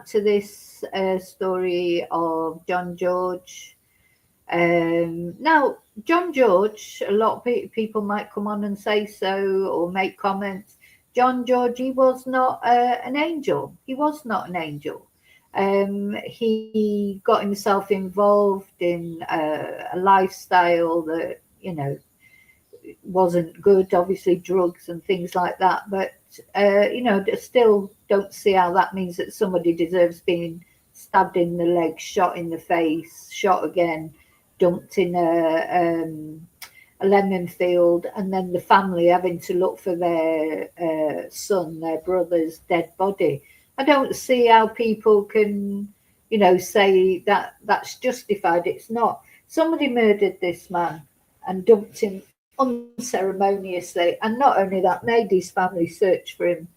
to this story of John George. Now, John George, a lot of people might come on and say so or make comments. John George, he was not an angel. He was not an angel. He got himself involved in a lifestyle that, you know, wasn't good, obviously drugs and things like that. But, you know, still don't see how that means that somebody deserves being stabbed in the leg, shot in the face, shot again, dumped in a lemon field, and then the family having to look for their son, their brother's dead body. I don't see how people can, you know, say that that's justified. It's not. Somebody murdered this man and dumped him unceremoniously, and not only that, made his family search for him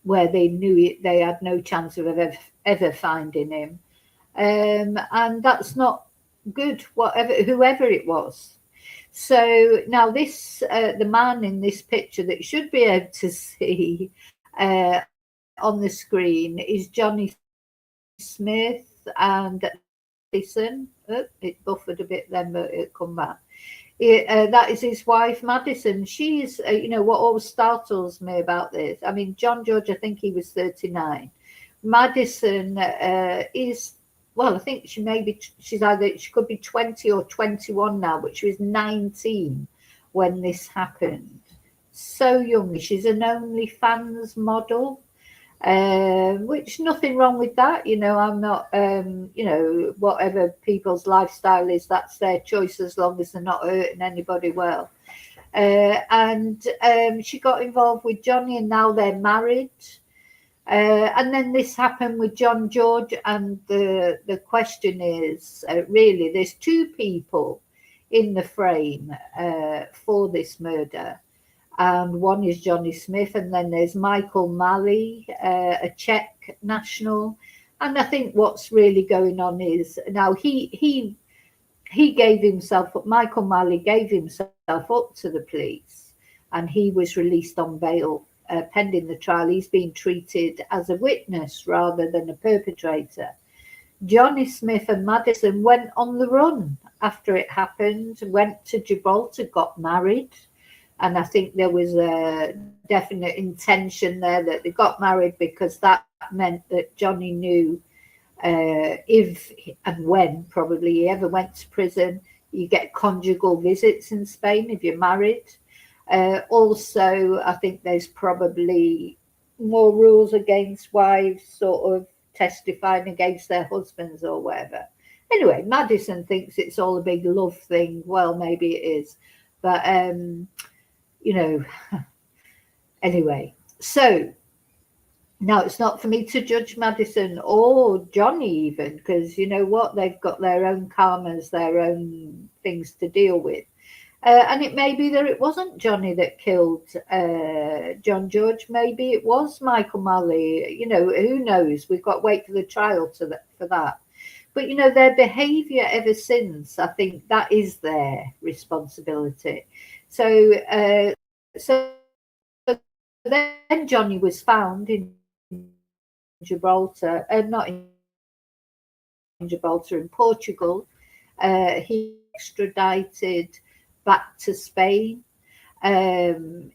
where they knew it, they had no chance of ever finding him, and that's not good, whoever it was. So now this the man in this picture that you should be able to see on the screen is Johnny Smyth and Madison. Oh, it buffered a bit then, but it'll come back. That is his wife, Madison. She's, you know, what always startles me about this. I mean, John George, I think he was 39. Madison is, well, I think she could be 20 or 21 now, but she was 19 when this happened. So young. She's an OnlyFans model, which nothing wrong with that. You know, I'm not, you know, whatever people's lifestyle is, that's their choice as long as they're not hurting anybody well. And she got involved with Johnny, and now they're married. And then this happened with John George, and the question is, really, there's two people in the frame for this murder, and one is Johnny Smyth, and then there's Michael Malley, a Czech national. And I think what's really going on is now he gave himself up. Michael Malley gave himself up to the police, and he was released on bail. Pending the trial, he's being treated as a witness rather than a perpetrator. Johnny Smyth and Madison went on the run after it happened, went to Gibraltar, got married, and I think there was a definite intention there that they got married because that meant that Johnny knew if and when probably he ever went to prison, you get conjugal visits in Spain if you're married. Also, I think there's probably more rules against wives sort of testifying against their husbands or whatever. Anyway, Madison thinks it's all a big love thing. Well, maybe it is. But, you know, anyway. So now it's not for me to judge Madison or Johnny even, because you know what? They've got their own karmas, their own things to deal with. And it may be that it wasn't Johnny that killed John George. Maybe it was Michael Malley. You know, who knows? We've got to wait for the trial for that. But, you know, their behaviour ever since, I think that is their responsibility. So, so then Johnny was found in Gibraltar, not in Gibraltar, in Portugal. He extradited back to Spain.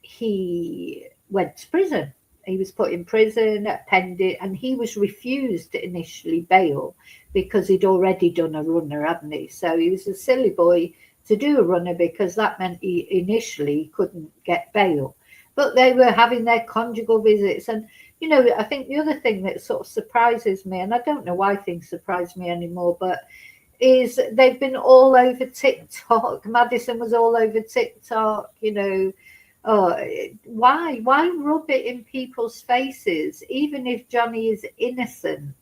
He went to prison. He was put in prison, pending, and he was refused initially bail because he'd already done a runner, hadn't he? So he was a silly boy to do a runner because that meant he initially couldn't get bail. But they were having their conjugal visits. And, you know, I think the other thing that sort of surprises me, and I don't know why things surprise me anymore, but is they've been all over TikTok. Madison was all over TikTok, you know. Oh, why rub it in people's faces, even if Johnny is innocent?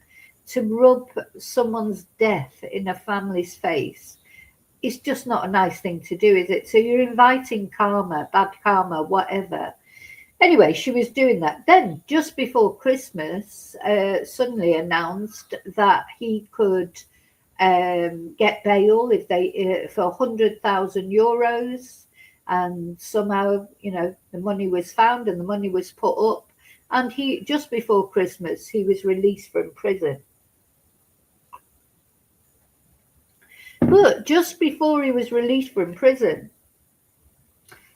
To rub someone's death in a family's face, it's just not a nice thing to do, is it? So you're inviting karma, bad karma, whatever. Anyway, she was doing that. Then just before Christmas, suddenly announced that he could get bail if they for 100,000 euros, and somehow, you know, the money was found and the money was put up, And he, just before Christmas, he was released from prison. But just before he was released from prison,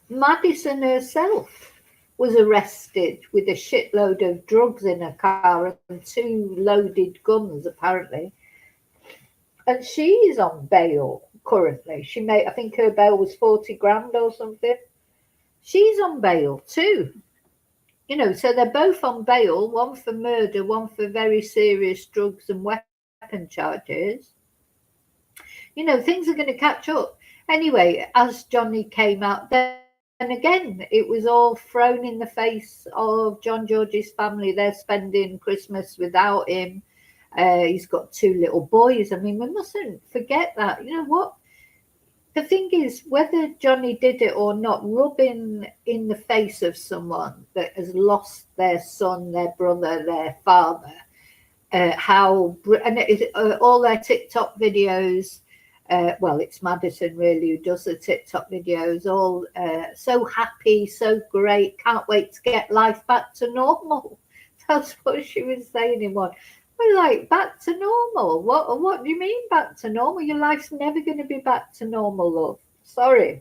Madison herself was arrested with a shitload of drugs in her car and 2 loaded guns, apparently. And she's on bail currently. I think her bail was 40 grand or something. She's on bail too. So they're both on bail, one for murder, one for very serious drugs and weapon charges. Things are going to catch up. Anyway, as Johnny came out, then again, it was all thrown in the face of John George's family. They're spending Christmas without him. He's got 2 little boys. I mean, we mustn't forget that. You know what? The thing is, whether Johnny did it or not, rubbing in the face of someone that has lost their son, their brother, their father, all their TikTok videos. Well, it's Madison really who does the TikTok videos, all so happy, so great, can't wait to get life back to normal. That's what she was saying in one. We're like, back to normal? What do you mean back to normal? Your life's never going to be back to normal, love. Sorry.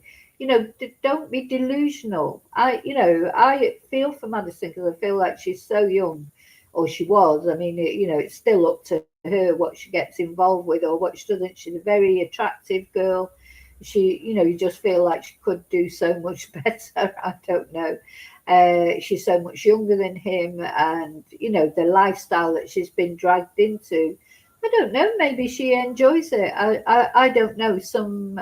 Don't be delusional. I feel for Madison because I feel like she's so young, or she was. I mean, it's still up to her what she gets involved with or what she doesn't. She's a very attractive girl. You just feel like she could do so much better. I don't know. She's so much younger than him, and the lifestyle that she's been dragged into, I don't know, maybe she enjoys it. I don't know. Some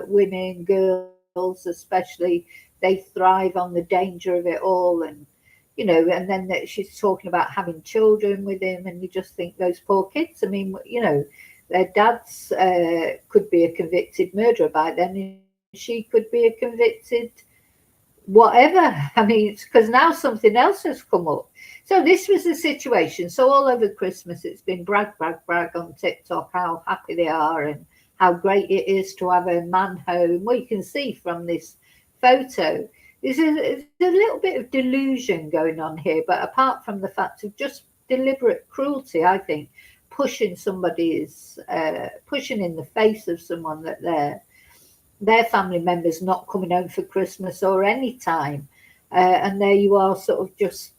women, girls especially, they thrive on the danger of it all, and and then that she's talking about having children with him, and you just think those poor kids. I mean, their dads could be a convicted murderer by then, and she could be a convicted whatever. I mean, it's because now something else has come up. So this was the situation. So all over Christmas, it's been brag on TikTok how happy they are and how great it is to have a man home. Well, you can see from this photo, there's a little bit of delusion going on here, but apart from the fact of just deliberate cruelty, I think, pushing in the face of someone that their family members not coming home for Christmas or any time, and there you are, sort of just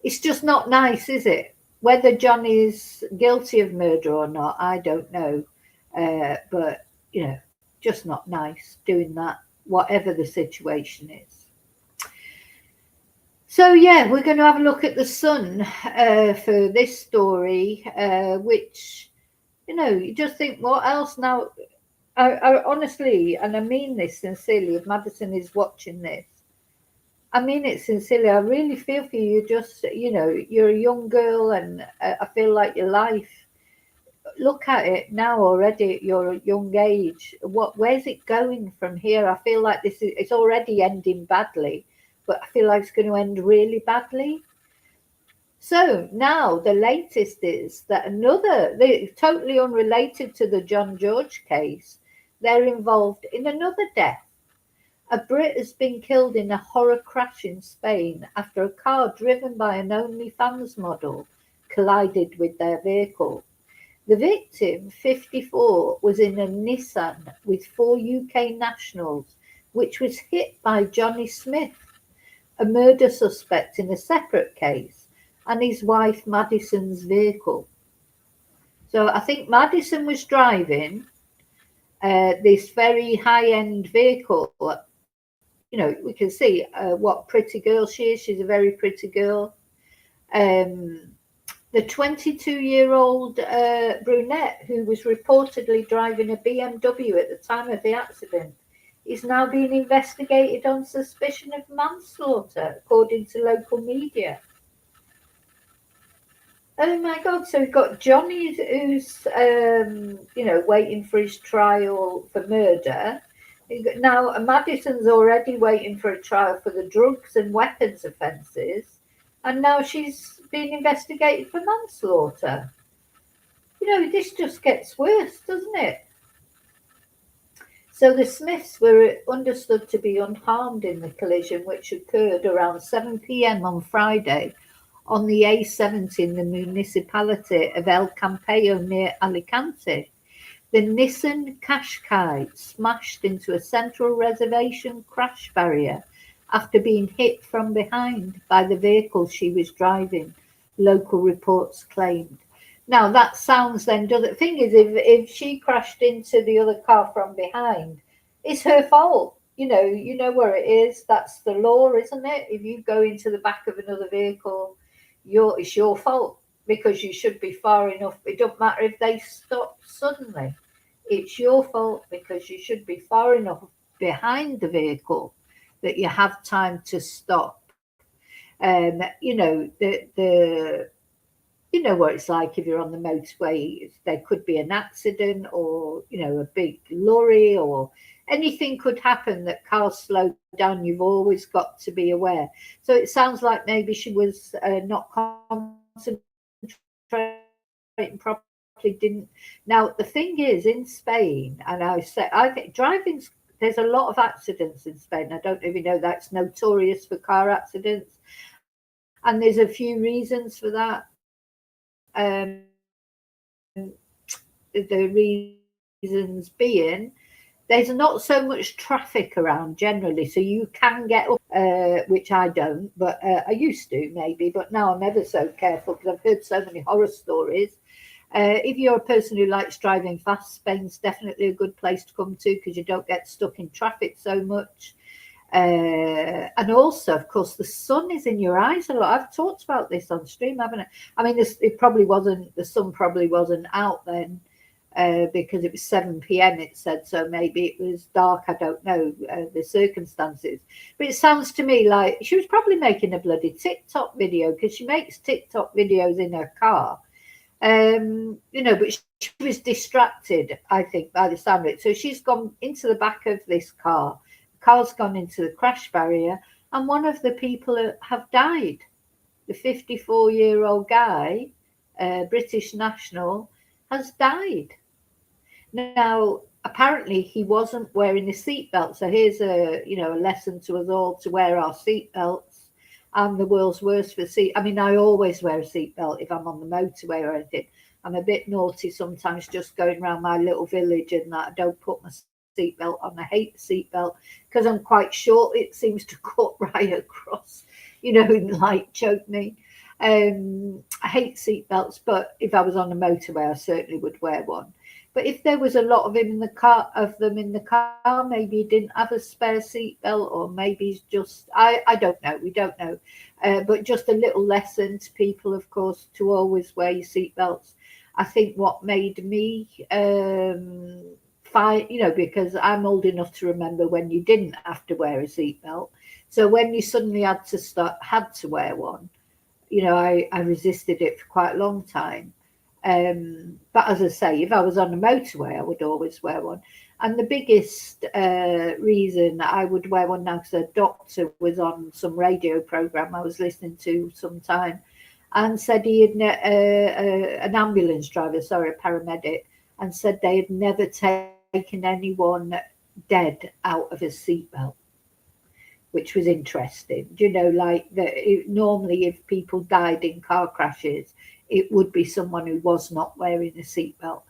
it's just not nice, is it? Whether Johnny is guilty of murder or not, I don't know, but just not nice doing that, whatever the situation is. So yeah, we're going to have a look at the Sun for this story, which you just think, what else now? I honestly, and I mean this sincerely, if Madison is watching this, I mean it sincerely. I really feel for you. Just you're a young girl, and I feel like your life. Look at it now already at your young age. Where's it going from here? I feel like it's already ending badly, but I feel like it's going to end really badly. So now the latest is that they're totally unrelated to the John George case, they're involved in another death. A Brit has been killed in a horror crash in Spain after a car driven by an OnlyFans model collided with their vehicle. The victim, 54, was in a Nissan with 4 UK nationals, which was hit by Johnny Smyth, a murder suspect in a separate case, and his wife Madison's vehicle. So I think Madison was driving this very high-end vehicle. We can see what pretty girl she is. She's a very pretty girl. The 22-year-old brunette who was reportedly driving a BMW at the time of the accident is now being investigated on suspicion of manslaughter, according to local media. Oh my God! So we've got Johnny, who's waiting for his trial for murder. Now Madison's already waiting for a trial for the drugs and weapons offences, and now she's being investigated for manslaughter. This just gets worse, doesn't it? So the Smiths were understood to be unharmed in the collision, which occurred around 7 p.m. on Friday on the A70 in the municipality of El Campello near Alicante. The Nissan Qashqai smashed into a central reservation crash barrier after being hit from behind by the vehicle she was driving, local reports claimed. Now that sounds then does it thing is if she crashed into the other car from behind, it's her fault. You know where it is. That's the law, isn't it? If you go into the back of another vehicle, it's your fault because you should be far enough. It doesn't matter if they stop suddenly. It's your fault because you should be far enough behind the vehicle that you have time to stop. The you know what it's like if you're on the motorway. There could be an accident, or a big lorry, or anything could happen that cars slow down. You've always got to be aware. So it sounds like maybe she was not concentrating properly. Didn't. Now the thing is, in Spain, and I think driving's, there's a lot of accidents in Spain. I don't know if you know that's notorious for car accidents, and there's a few reasons for that. The reasons being there's not so much traffic around generally, so you can get up, which I don't, but I used to maybe, but now I'm ever so careful because I've heard so many horror stories. If you're a person who likes driving fast, Spain's definitely a good place to come to because you don't get stuck in traffic so much. And also, of course, the sun is in your eyes a lot. I've talked about this on stream, haven't I? I mean, the sun probably wasn't out then because it was 7 p.m. it said, so maybe it was dark. I don't know the circumstances. But it sounds to me like she was probably making a bloody TikTok video because she makes TikTok videos in her car. But she was distracted, I think, by the sound of it. So she's gone into the back of this car. Car's gone into the crash barrier, and one of the people have died. The 54-year-old guy, British national, has died. Now, apparently, he wasn't wearing a seatbelt. So here's a lesson to us all to wear our seatbelts. I'm the world's worst for I mean, I always wear a seatbelt if I'm on the motorway or anything. I'm a bit naughty sometimes, just going around my little village and that. I don't put my seatbelt on. I hate the seatbelt because I'm quite short. It seems to cut right across, like choke me. I hate seatbelts, but if I was on the motorway, I certainly would wear one. But if there was a lot of them in the car, maybe he didn't have a spare seatbelt, or maybe he's just, I don't know. We don't know. But just a little lesson to people, of course, to always wear your seatbelts. I think what made me because I'm old enough to remember when you didn't have to wear a seatbelt. So when you suddenly had to wear one, I resisted it for quite a long time. But as I say, if I was on the motorway, I would always wear one. And the biggest reason I would wear one now, because a doctor was on some radio program I was listening to sometime, and said he had an ambulance driver, a paramedic, and said they had never taken anyone dead out of a seatbelt, which was interesting. Normally if people died in car crashes, it would be someone who was not wearing a seatbelt.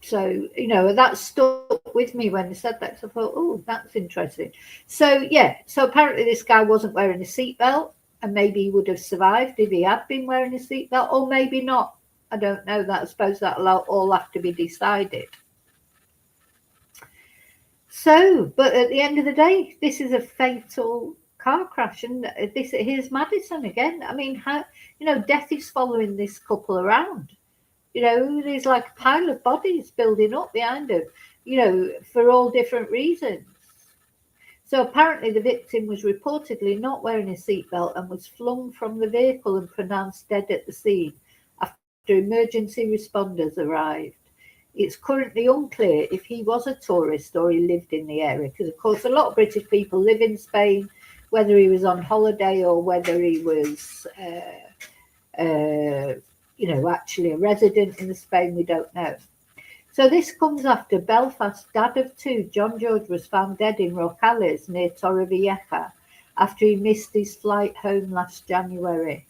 So, that stuck with me when they said that. So I thought, oh, that's interesting. So apparently this guy wasn't wearing a seatbelt, and maybe he would have survived if he had been wearing a seatbelt, or maybe not. I don't know that. I suppose that'll all have to be decided. So, but at the end of the day, this is a fatal car crash, and here's Madison again. I mean, death is following this couple around. There's like a pile of bodies building up behind them, for all different reasons. So apparently the victim was reportedly not wearing a seatbelt and was flung from the vehicle and pronounced dead at the scene after emergency responders arrived. It's currently unclear if he was a tourist or he lived in the area, because, of course, a lot of British people live in Spain, whether he was on holiday or whether he was, actually a resident in Spain, we don't know. So this comes after Belfast dad of two, John George, was found dead in Rocales near Torrevieja after he missed his flight home last January.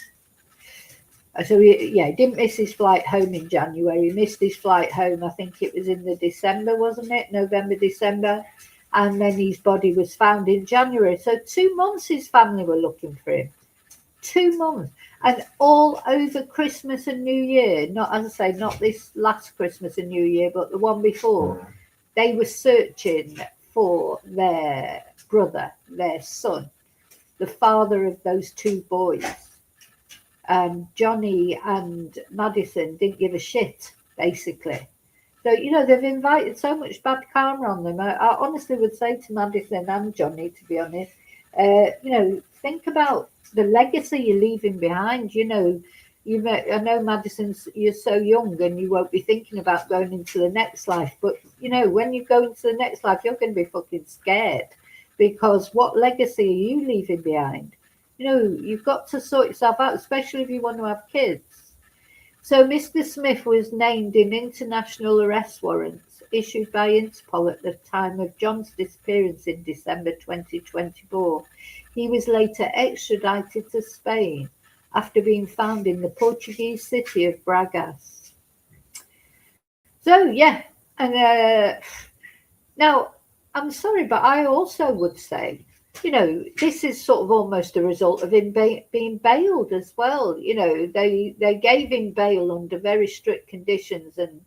So he didn't miss his flight home in January. He missed his flight home, I think it was in the December, wasn't it? November, December. And then his body was found in January. So 2 months his family were looking for him. 2 months. And all over Christmas and New Year, not, as I say, not this last Christmas and New Year, but the one before, they were searching for their brother, their son, the father of those two boys. Johnny and Madison didn't give a shit, basically. So, they've invited so much bad karma on them. I honestly would say to Madison and Johnny, to be honest, think about the legacy you're leaving behind. I know Madison's, you're so young and you won't be thinking about going into the next life. But, when you go into the next life, you're going to be fucking scared, because what legacy are you leaving behind? You've got to sort yourself out, especially if you want to have kids. So Mr. Smyth was named in international arrest warrants issued by Interpol at the time of John's disappearance in December 2024. He was later extradited to Spain after being found in the Portuguese city of Bragas. So, and now, I'm sorry, but I also would say, this is sort of almost a result of him being bailed as well. They gave him bail under very strict conditions and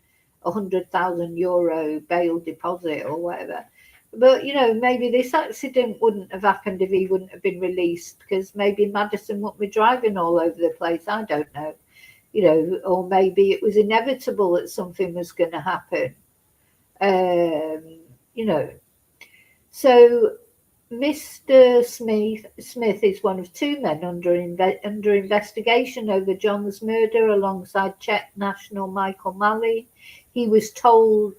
€100,000 bail deposit or whatever. But, maybe this accident wouldn't have happened if he wouldn't have been released, because maybe Madison wouldn't be driving all over the place. I don't know. Or maybe it was inevitable that something was going to happen. So Mr. Smyth is one of two men under investigation over John's murder alongside Czech national Michael Malley. He was told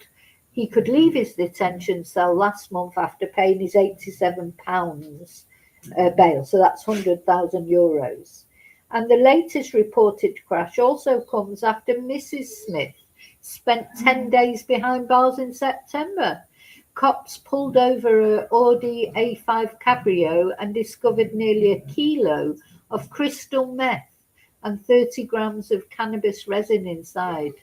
he could leave his detention cell last month after paying his £87 bail. So that's €100,000. And the latest reported crash also comes after Mrs. Smyth spent 10 days behind bars in September. Cops pulled over an Audi A5 Cabrio and discovered nearly a kilo of crystal meth and 30 grams of cannabis resin inside.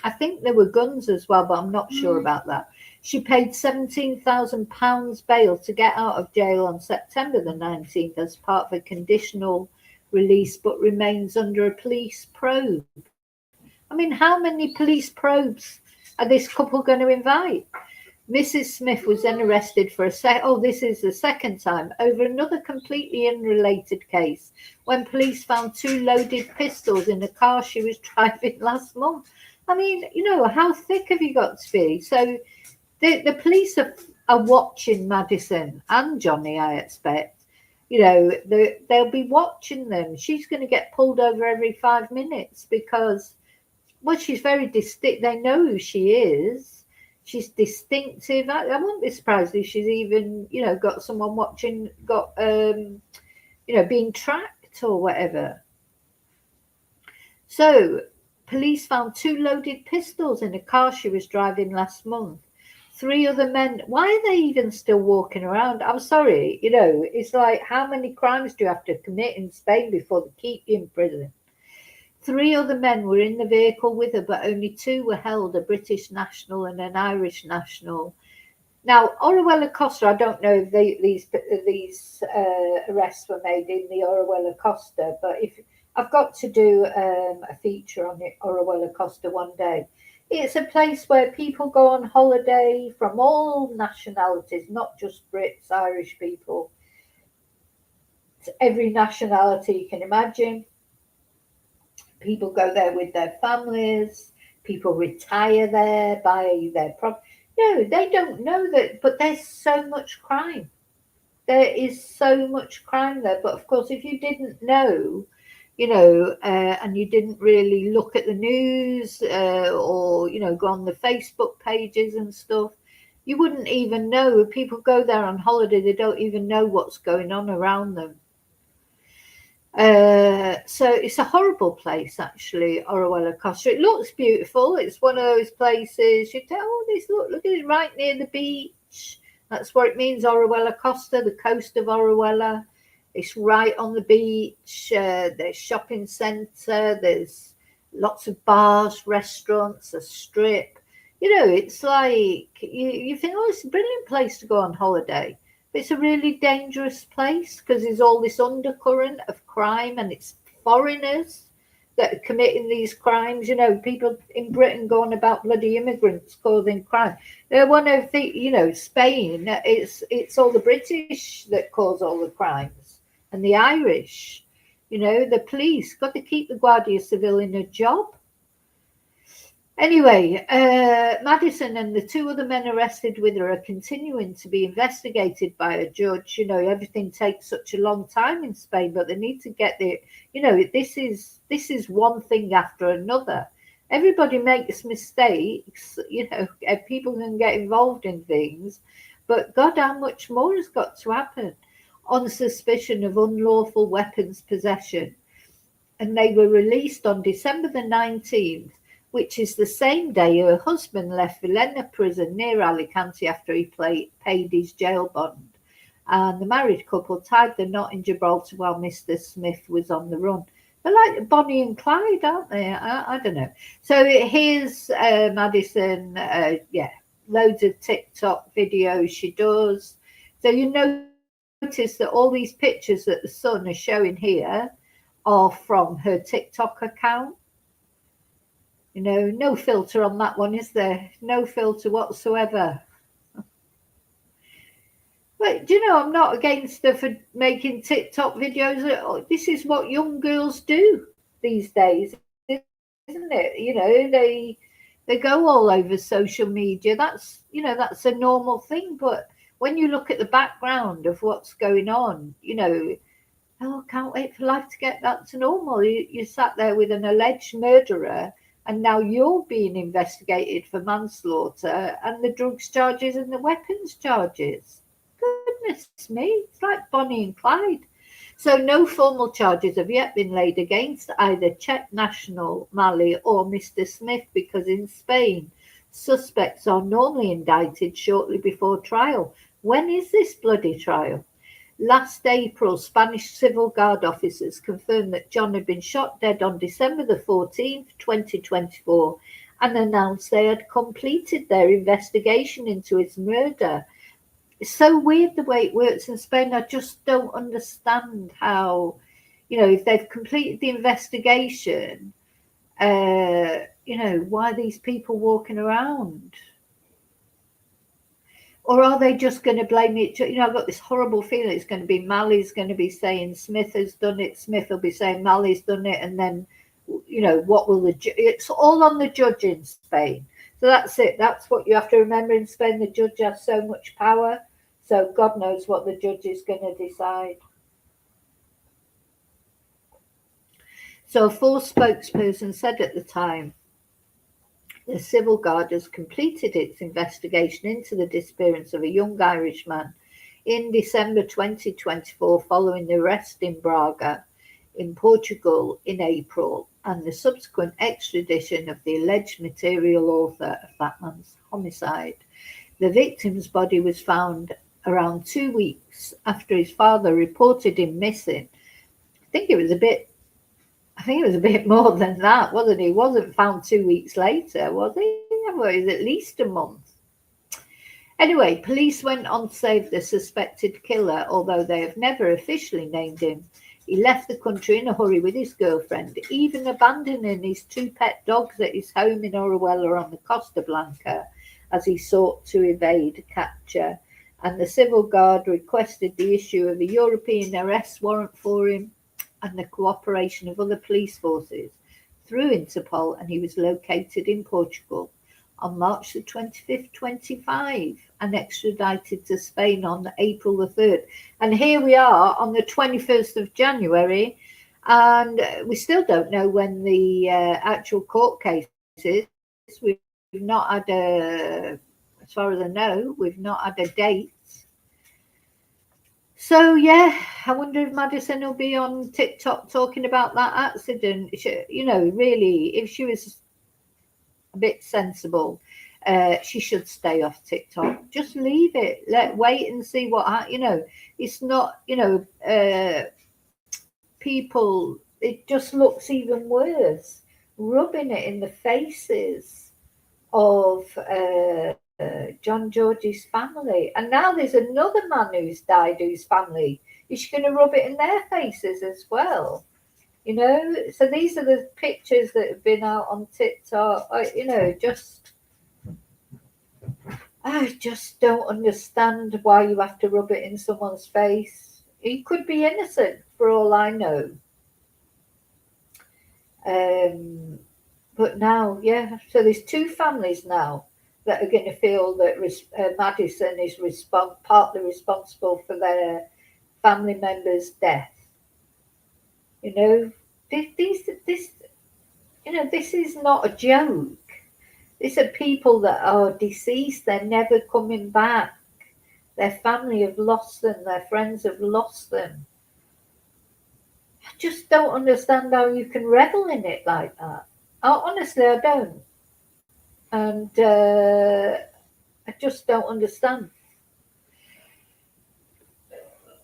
I think there were guns as well, but I'm not sure about that. She paid £17,000 bail to get out of jail on September the 19th as part of a conditional release, but remains under a police probe. I mean, how many police probes are this couple going to invite? Mrs. Smyth was then arrested for this is the second time, over another completely unrelated case, when police found two loaded pistols in a car she was driving last month. I mean, how thick have you got to be? So the police are watching Madison and Johnny, I expect. They'll be watching them. She's going to get pulled over every 5 minutes because, she's very distinct. They know who she is. She's distinctive. I wouldn't be surprised if she's even, got someone watching, being tracked or whatever. So police found two loaded pistols in a car she was driving last month. 3 other men. Why are they even still walking around? I'm sorry. It's like, how many crimes do you have to commit in Spain before they keep you in prison? 3 other men were in the vehicle with her, but only 2 were held, a British national and an Irish national. Now, Orihuela Costa, I don't know if these arrests were made in the Orihuela Costa, but if I've got to do a feature on it, Orihuela Costa, one day. It's a place where people go on holiday from all nationalities, not just Brits, Irish people. It's every nationality you can imagine. People go there with their families. People retire there, buy their property. No, they don't know that, but there's so much crime. There is so much crime there. But of course, if you didn't know, and you didn't really look at the news or, go on the Facebook pages and stuff, you wouldn't even know. People go there on holiday, they don't even know what's going on around them. So it's a horrible place, actually, Orwella Costa. It looks beautiful. It's one of those places you tell, oh, look at it, right near the beach. That's what it means, Orwella Costa, the coast of Orwella. It's right on the beach. There's shopping centre. There's lots of bars, restaurants, a strip. You know, it's like you think, oh, it's a brilliant place to go on holiday. But it's a really dangerous place because there's all this undercurrent of crime, and it's foreigners that are committing these crimes. You know, people in Britain going about bloody immigrants causing crime. They're one of the, you know, Spain, it's all the British that cause all the crimes, and the Irish. You know, the police got to keep the Guardia Civil in a job. Anyway, Madison and the two other men arrested with her are continuing to be investigated by a judge. You know, everything takes such a long time in Spain, but they need to get the, you know, this is one thing after another. Everybody makes mistakes, you know, people can get involved in things, but God, how much more has got to happen on suspicion of unlawful weapons possession. And they were released on December the 19th, which is the same day her husband left Villena prison near Alicante after he paid his jail bond. And the married couple tied the knot in Gibraltar while Mr. Smith was on the run. They're like Bonnie and Clyde, aren't they? I don't know. So here's Madison, loads of TikTok videos she does. So you notice that all these pictures that the Sun is showing here are from her TikTok account. You know, no filter on that one, is there? No filter whatsoever. But, you know, I'm not against her for making TikTok videos. This is what young girls do these days, isn't it? You know, they go all over social media. That's, you know, that's a normal thing. But when you look at the background of what's going on, you know, oh, can't wait for life to get back to normal. You sat there with an alleged murderer, and now you're being investigated for manslaughter and the drugs charges and the weapons charges. Goodness me, it's like Bonnie and Clyde. So no formal charges have yet been laid against either Czech national Mali or Mr. Smith, because in Spain, suspects are normally indicted shortly before trial. When is this bloody trial? Last April, Spanish Civil Guard officers confirmed that John had been shot dead on December the 14th, 2024, and announced they had completed their investigation into his murder. It's so weird the way it works in Spain. I just don't understand how, you know, if they've completed the investigation, you know, why are these people walking around? Or are they just going to blame each other? You know, I've got this horrible feeling it's going to be Mali's going to be saying Smith has done it, Smith will be saying Mali's done it, and then, you know, what will it's all on the judge in Spain. So that's it. That's what you have to remember in Spain. The judge has so much power. So God knows what the judge is going to decide. So a force spokesperson said at the time, the Civil Guard has completed its investigation into the disappearance of a young Irishman in December 2024 following the arrest in Braga in Portugal in April and the subsequent extradition of the alleged material author of that man's homicide. The victim's body was found around 2 weeks after his father reported him missing. I think it was a bit more than that, wasn't he? He wasn't found 2 weeks later, was he? It was at least a month. Anyway, police went on to say the suspected killer, although they have never officially named him, he left the country in a hurry with his girlfriend, even abandoning his 2 pet dogs at his home in Orihuela on the Costa Blanca as he sought to evade capture. And the Civil Guard requested the issue of a European arrest warrant for him and the cooperation of other police forces through Interpol, and he was located in Portugal on March the 25th, 25, and extradited to Spain on April the 3rd. And here we are on the 21st of January, and we still don't know when the actual court case is. We've not had as far as I know, we've not had a date. So yeah, I wonder if Madison will be on TikTok talking about that accident. You know, really, if she was a bit sensible, she should stay off TikTok. Just leave it. Wait and see what you know. It's not, you know, people. It just looks even worse, rubbing it in the faces of John George's family. And now there's another man who's died whose family is going to rub it in their faces as well. You know, so these are the pictures that have been out on TikTok. You know, I just don't understand why you have to rub it in someone's face. He could be innocent for all I know. But now, yeah, so there's two families now that are going to feel that Madison is partly responsible for their family member's death. You know, this, you know, this is not a joke. These are people that are deceased. They're never coming back. Their family have lost them. Their friends have lost them. I just don't understand how you can revel in it like that. Honestly, I don't. And I just don't understand.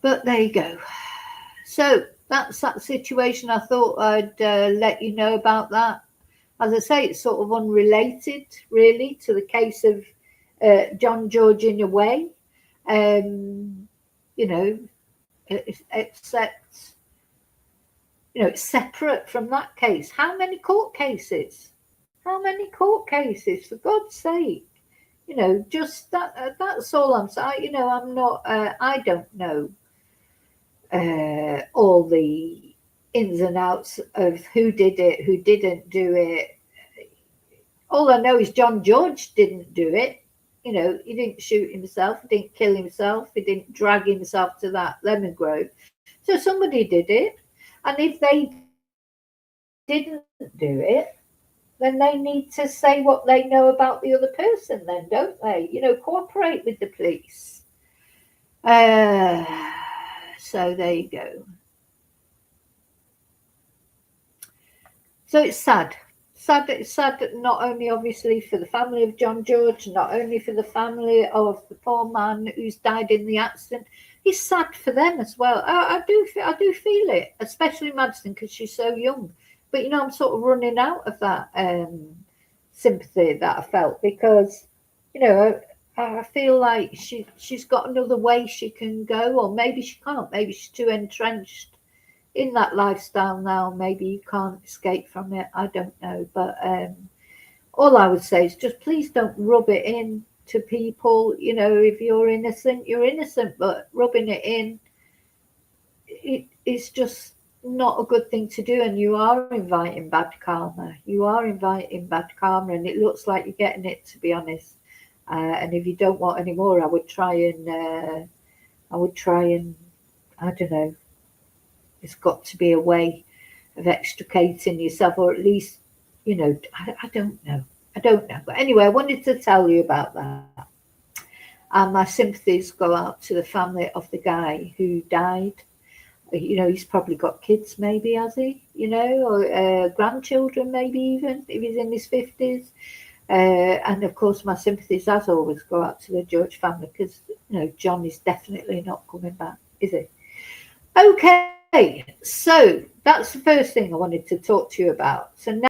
But there you go. So that's that situation. I thought I'd let you know about that. As I say, it's sort of unrelated, really, to the case of John George in a way. You know, except, you know, it's separate from that case. How many court cases? How many court cases, for God's sake? You know, just that's all I'm saying. You know, I'm not, I don't know all the ins and outs of who did it, who didn't do it. All I know is John George didn't do it. You know, he didn't shoot himself, he didn't kill himself, he didn't drag himself to that lemon grove. So somebody did it. And if they didn't do it, then they need to say what they know about the other person, then, don't they? You know, cooperate with the police. So there you go. So it's sad. It's sad that not only obviously for the family of John George, not only for the family of the poor man who's died in the accident, it's sad for them as well. I do feel it, especially Madison because she's so young. But you know, I'm sort of running out of that sympathy that I felt because, you know, I feel like she's got another way she can go, or maybe she can't. Maybe she's too entrenched in that lifestyle now. Maybe you can't escape from it. I don't know. But all I would say is just please don't rub it in to people. You know, if you're innocent, you're innocent. But rubbing it in, it's just not a good thing to do. And you are inviting bad karma. You are inviting bad karma. And it looks like you're getting it, to be honest. And if you don't want any more, I would try and, I don't know, there's got to be a way of extricating yourself, or at least, you know, I don't know. But anyway, I wanted to tell you about that. And my sympathies go out to the family of the guy who died. You know, he's probably got kids, maybe, has he? You know, or grandchildren, maybe even, if he's in his 50s. And of course, my sympathies, as always, go out to the George family because, you know, John is definitely not coming back, is he? Okay, so that's the first thing I wanted to talk to you about. So now